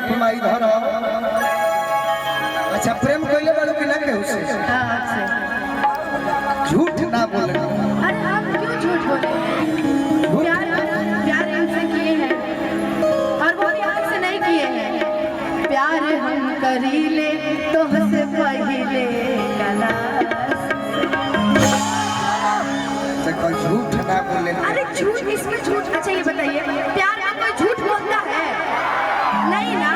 उपमा इधर अच्छा प्रेम कोइले बालू कि ना केहू से झूठ ना बोले। अरे आप क्यों झूठ बोले? प्यार प्यार इनसे किए हैं और वो प्यार से नहीं किए हैं। प्यार हम करीले तो हंसे पहिले कला। कोई झूठ ना बोले। अरे झूठ इसमें झूठ अच्छा ये बताइए प्यार में कोई झूठ बोलता है? नहीं ना।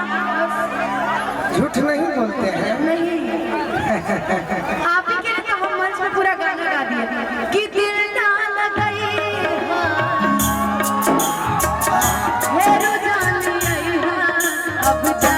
झूठ नहीं बोलते हैं। नहीं आप ही के लिए तो हम मंच में पूरा गाना गा दिए कि दिल ना लगाई हेरो जान आई अब जा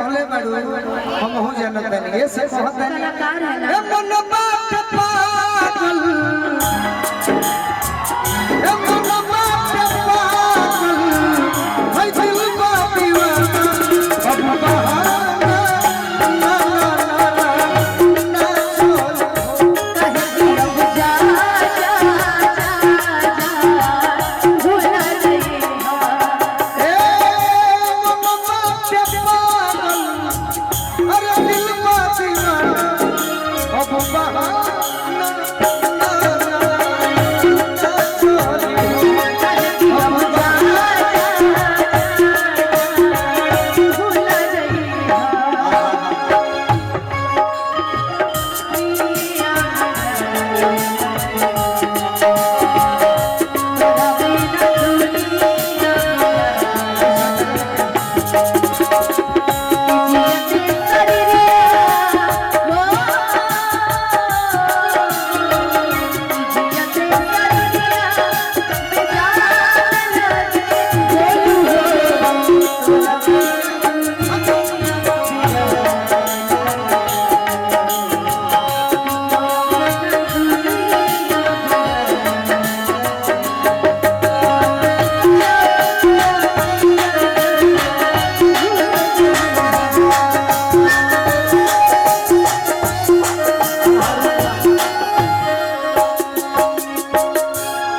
हम हो जानत नहीं ये से कहत कलाकार है ए मन बात पागल ए मन बात पागल है दिल बा दीवाना अब बहाना ना ना ना ना छोड़ कहे कि अब जा जा जा भूला नहीं ए मन बात पागल अरे दिल बा दीवाना अब बहाना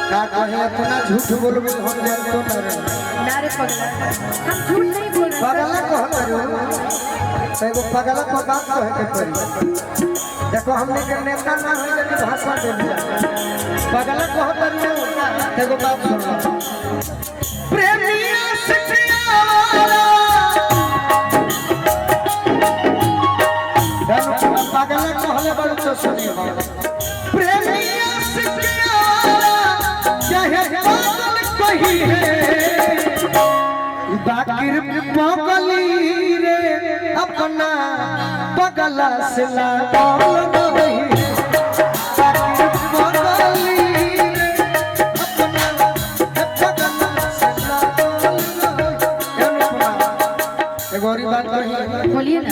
झूठ बोलबे हम जानतो ना रे नारे पगला हम झूठ नहीं बोल रहे। पगला कहत रे एगो पगला को बात कहे के पड़ी। देखो हमने के नेता ना होई लेकिन भाषण दे दिया पगला कहत रे एगो बात सुन प्रेमिया सखिया वाला पगला कहले बड़ तो सुनी प्रेमिया सखिया चाहे पागल कही है बाकिर पगली रे अपना पगला से लागल नहीं बाकिर पगली रे अपना पगला से लागल नहीं। एगो और बात कही बोलिए ना।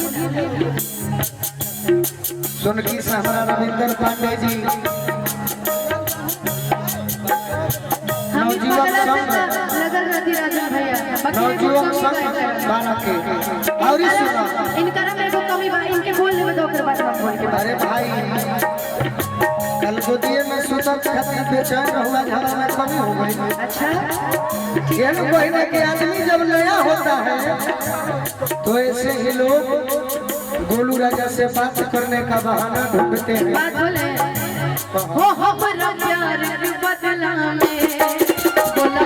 सुन की हमारा रविंद्र पांडे जी नवजुवक संघ बाना के और सुना इनका मेरे को कमी भाई इनके बोल ले तो ओकर बाद हम बोल के अरे भाई कल गोदिए में सुतल खातिर बेचैन हुआ झगड़ा में कमी हो गई। अच्छा ये लोग कहने के आदमी जब नया होता है तो ऐसे ही लोग गोलू राजा से बात करने का बहाना ढूंढते हैं। बात बोले हो हमरा प्यार के बदला में बोला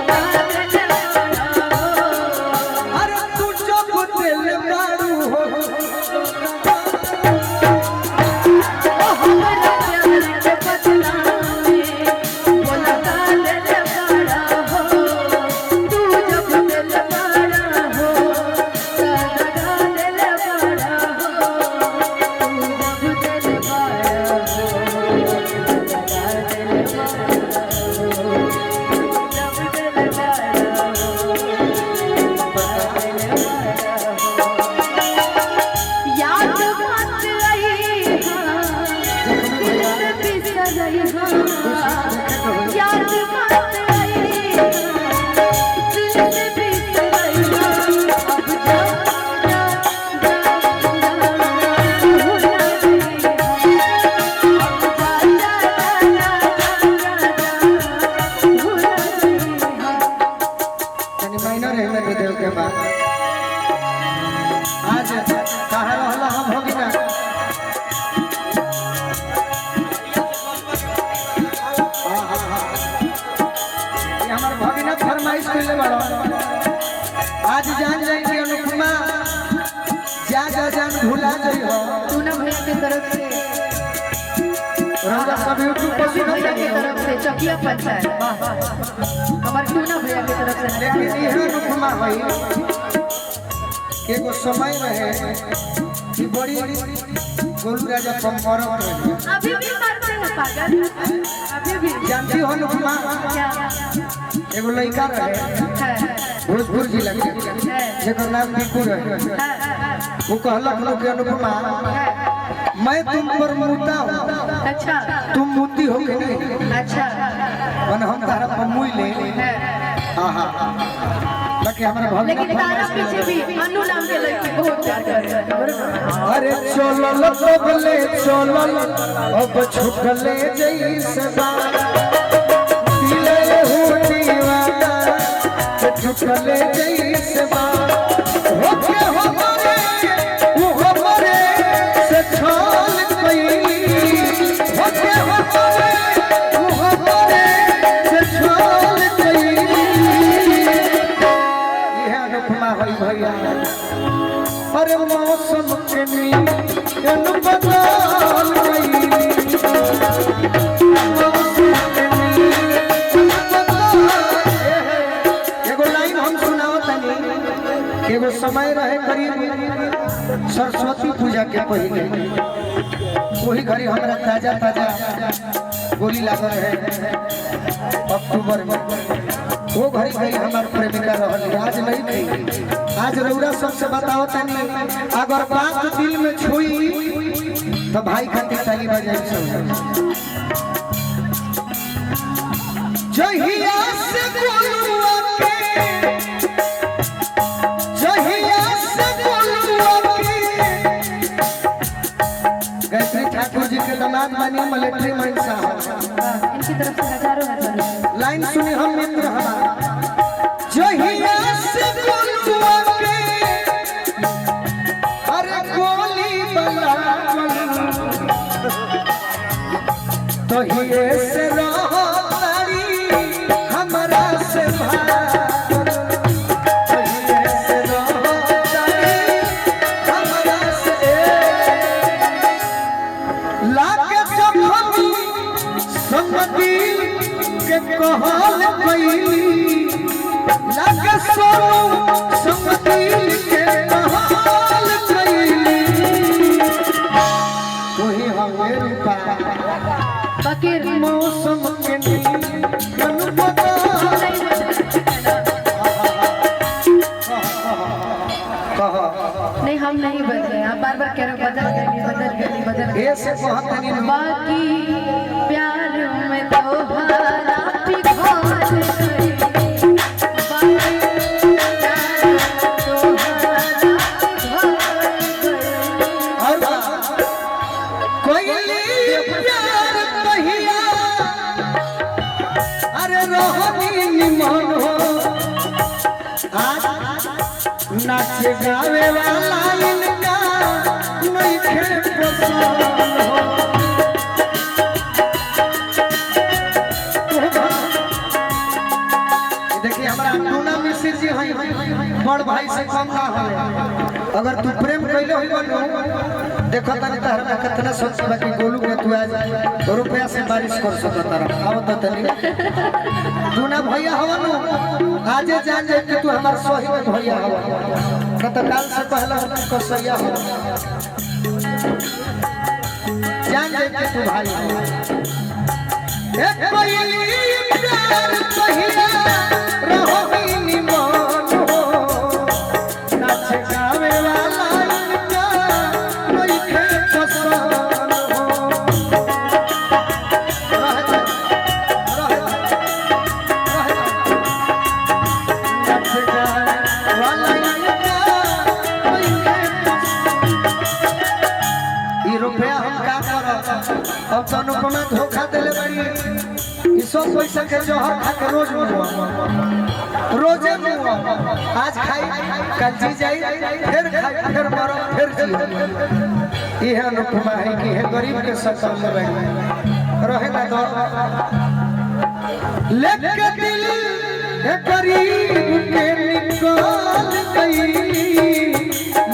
में दे देव के बाद आज कहा रहला हम भगिना ये हमार भगिना फरमाइश कइले बाड़ो आज जान जाई कि अनुपमा जा जान भुला जाई हो टूना भैया की तरफ से रंगा सब यूट्यूब पर सुन भैया की तरफ से चकिया पंचायत हमारे टूना भैया की तरफ से लेकिन यह अनुपमा भाई एगो समय रहे कि बड़ी गोलू राजा पंपरम रहे अभी भी करते हैं पागल अभी भी जानती हो अनुपमा क्या एगो लड़का रहे है भोजपुर जिला के जेकर नाम टिकू रहे वो कहलक लोग कि अनुपमा मैं तुम पर मुता हूँ अच्छा तुम मुती हो कि नहीं अच्छा मन हम तारा पर मुई ले हाँ हाँ बाकी हमारे लेकिन तारा पीछे भी अनु नाम के लड़की बहुत प्यार करते हैं अरे चलल बबले चलल अब छुटले जैसे बात दिले हो दीवाना छुटले जैसे बात होके हमरे वो हमरे से छल गई होके हमरे वो हमरे से छल गई ये अनुपमा होई भैया अरे मौसम के नीन बदल गई एगो लाइन हम सुनाओ तनी एगो समय रहे करीब सरस्वती पूजा के पहले वही घड़ी हमरा ताजा ताजा गोली लागल है अक्टूबर में वो घड़ी गई हमार प्रेमिका रहल आज नहीं गई आज रउरा सबसे बताओ तनी अगर बात दिल में छुई तो भाई खातिर ताली बजाई सब जहिया से बोलुआ के जहिया से बोलुआ के गायत्री ठाकुर जी के दामाद बनी मिलिट्री मैन साहब इनकी तरफ से हजारों हजार लाइन सुनी हम मित्र हमारा जहिया से बोलुआ के अरे गोली बला तो ये से रहो तारी हमरा से भाग तो ये से रहो तारी हमरा से लाके जखमी संगति के कहल कइली लागे सोनू संगति के कहल कइली कोई हमें रूपा फकीर मौसम के नीन बदल नहीं हम नहीं बदले आप बार बार कह रहे हो बदल गई ऐसे कहत नहीं बाकी प्यार में तोहारा पिघल गई बाकी प्यार में तोहारा पिघल गई और कोई प्यार कहिया अरे रोहनी निमन हो आज नाच गावे वाला इनका नहीं खेल पसंद हो देखिए हमारा टूना मिश्र जी हैं बड़ भाई से कम ना हो अगर तू प्रेम कैले होई बनो देखो तनी तहरा में कितना सोच बाकी गोलू के तू आज रुपया से बारिश कर सकत रह आवत तनी टूना भैया हवन आजे जान जाए कि तू हमार सही में भैया हवन कतकाल से पहले हम को सैया हो जान जाए कि तू भाई हो एक कोई प्यार कहिया रहो ही निमन हो नाच गावे वाला इनका कोई के पसंद हो रह जा नाच गावे वाला इनका कोई के पसंद। ई रुपया हम का करब अब तो अनुपमा धोखा देले बड़ी 100 पैसा के जहर खा के रोज रोजे मुआ आज खाई कल जी जाई फिर खाई फिर मरो फिर जी ये अनुपमा है कि है गरीब के सकल में रहे ना तो लेके दिल है गरीब के निकाल गई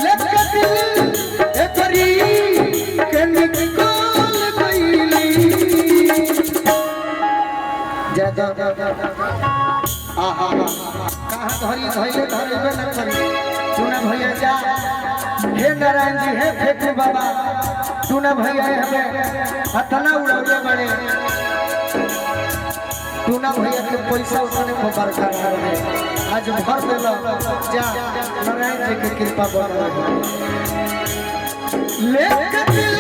लेके दिल है गरीब के निकाल गई ज्यादा आहा कहाँ धरी धैले धरेबे न करी तूने भैया जा हे नारायण जी हे फेकू बाबा तूने भैया हमें हथना उड़ावे बड़े तूने भैया के पैसा उठाने को बरकरार रहे आज भर देला जा नारायण जी की कृपा बन रही लेके दिल